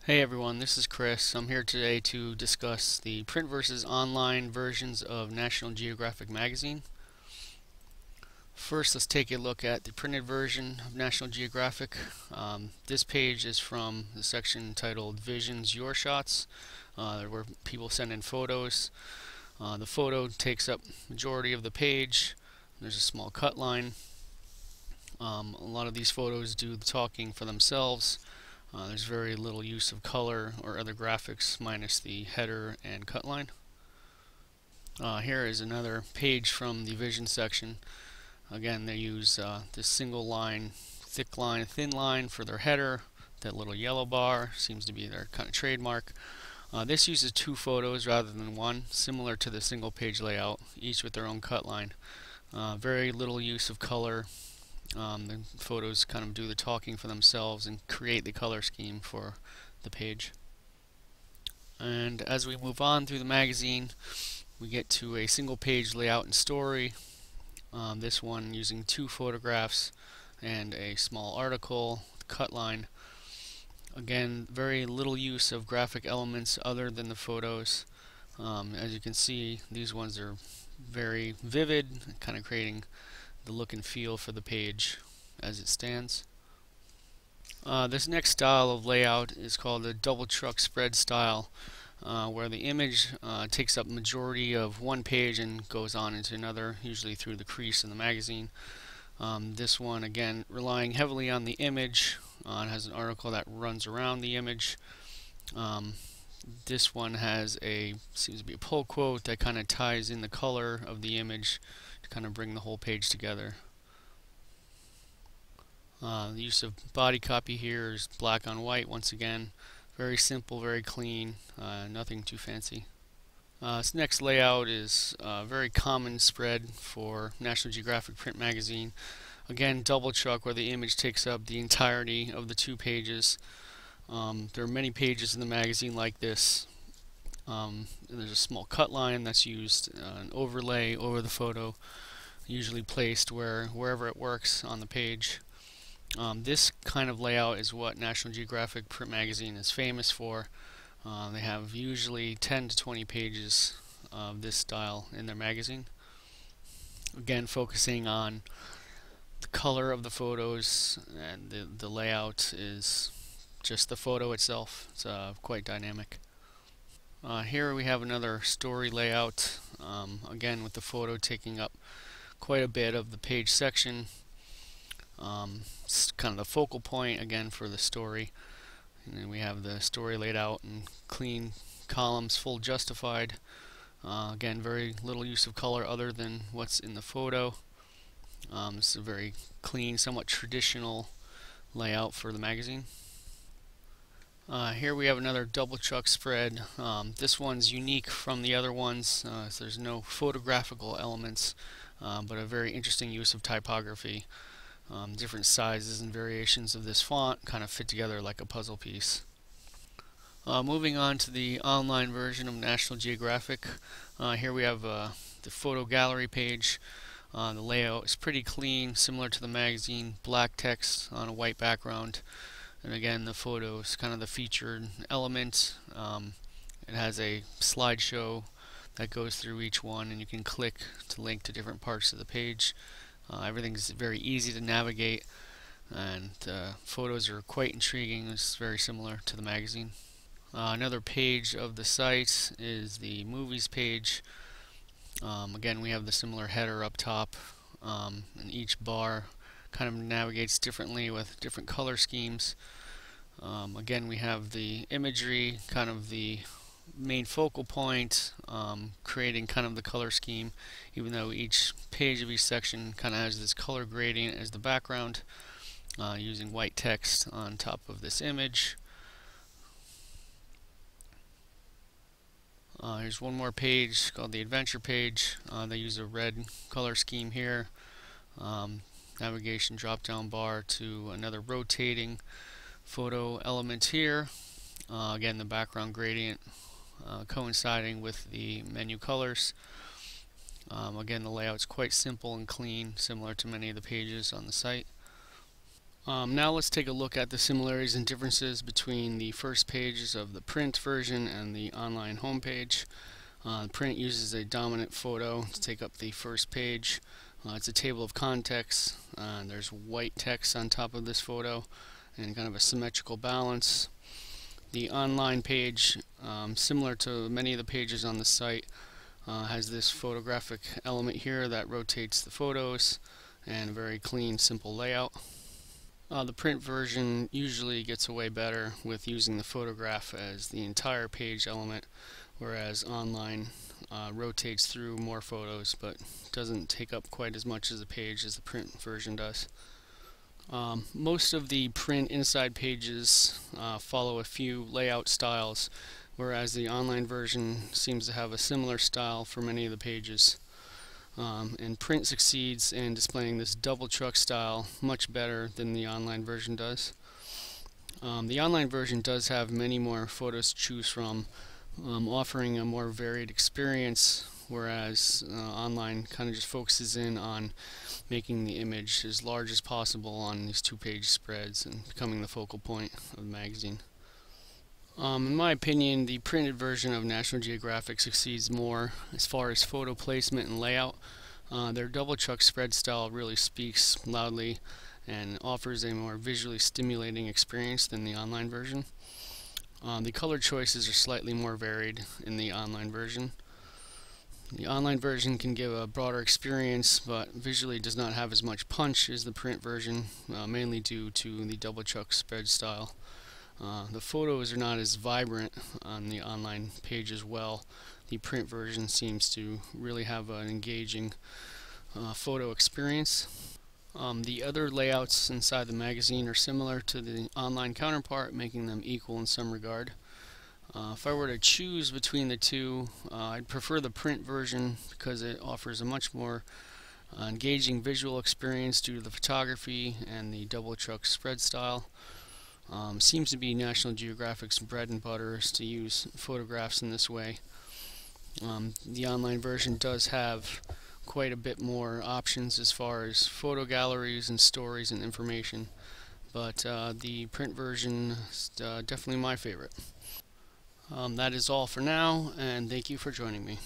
Hey everyone, this is Chris. I'm here today to discuss the print versus online versions of National Geographic magazine. First, let's take a look at the printed version of National Geographic. This page is from the section titled Visions Your Shots, where people send in photos. The photo takes up majority of the page. There's a small cut line. A lot of these photos do the talking for themselves. There's very little use of color or other graphics minus the header and cut line. Here is another page from the vision section. Again, they use this single line, thick line, thin line for their header. That little yellow bar seems to be their kind of trademark. This uses two photos rather than one, similar to the single page layout, each with their own cut line. Very little use of color. The photos kind of do the talking for themselves and create the color scheme for the page. And as we move on through the magazine, we get to a single page layout and story. This one using two photographs and a small article, cut line. Again, very little use of graphic elements other than the photos. As you can see, these ones are very vivid, kind of creating the look and feel for the page as it stands. This next style of layout is called the double truck spread style, where the image takes up majority of one page and goes on into another, usually through the crease in the magazine. This one, again, relying heavily on the image. It has an article that runs around the image. This one seems to be a pull quote that kind of ties in the color of the image to kind of bring the whole page together. The use of body copy here is black on white once again. Very simple, very clean, nothing too fancy. This next layout is a very common spread for National Geographic print magazine. Again, double truck where the image takes up the entirety of the two pages. There are many pages in the magazine like this. There's a small cut line that's used, an overlay over the photo, usually placed wherever it works on the page. This kind of layout is what National Geographic print magazine is famous for. They have usually 10 to 20 pages of this style in their magazine. Again, focusing on the color of the photos, and the layout is just the photo itself. It's quite dynamic. Here we have another story layout, again with the photo taking up quite a bit of the page section. It's kind of the focal point again for the story. And then we have the story laid out in clean columns, full justified. Again, very little use of color other than what's in the photo. It's a very clean, somewhat traditional layout for the magazine. Here we have another double truck spread. This one's unique from the other ones, so there's no photographical elements, but a very interesting use of typography. Different sizes and variations of this font kind of fit together like a puzzle piece. Moving on to the online version of National Geographic, here we have the photo gallery page. The layout is pretty clean, similar to the magazine, black text on a white background. And again, the photo is kind of the featured element. It has a slideshow that goes through each one, and you can click to link to different parts of the page. Everything's very easy to navigate, and photos are quite intriguing. It's very similar to the magazine. Another page of the site is the movies page. Again, we have the similar header up top, and each bar kind of navigates differently with different color schemes. Again, we have the imagery, kind of the main focal point, creating kind of the color scheme, even though each page of each section kind of has this color gradient as the background, using white text on top of this image. Here's one more page called the adventure page. They use a red color scheme here. Navigation drop down bar to another rotating photo element here. Again, the background gradient coinciding with the menu colors. Again, the layout's quite simple and clean, similar to many of the pages on the site. Now let's take a look at the similarities and differences between the first pages of the print version and the online homepage. Print uses a dominant photo to take up the first page. It's a table of contents. There's white text on top of this photo and kind of a symmetrical balance. The online page, similar to many of the pages on the site, has this photographic element here that rotates the photos, and a very clean, simple layout. The print version usually gets away better with using the photograph as the entire page element, whereas online rotates through more photos but doesn't take up quite as much as the page as the print version does. Most of the print inside pages follow a few layout styles, whereas the online version seems to have a similar style for many of the pages. And print succeeds in displaying this double truck style much better than the online version does. The online version does have many more photos to choose from, offering a more varied experience, whereas online kind of just focuses in on making the image as large as possible on these two-page spreads and becoming the focal point of the magazine. In my opinion, the printed version of National Geographic succeeds more as far as photo placement and layout. Their double truck spread style really speaks loudly and offers a more visually stimulating experience than the online version. The color choices are slightly more varied in the online version. The online version can give a broader experience, but visually does not have as much punch as the print version, mainly due to the double truck spread style. The photos are not as vibrant on the online page as well. The print version seems to really have an engaging photo experience. The other layouts inside the magazine are similar to the online counterpart, making them equal in some regard. If I were to choose between the two, I'd prefer the print version because it offers a much more engaging visual experience due to the photography and the double truck spread style. Seems to be National Geographic's bread and butter is to use photographs in this way. The online version does have quite a bit more options as far as photo galleries and stories and information, but the print version is definitely my favorite. That is all for now, and thank you for joining me.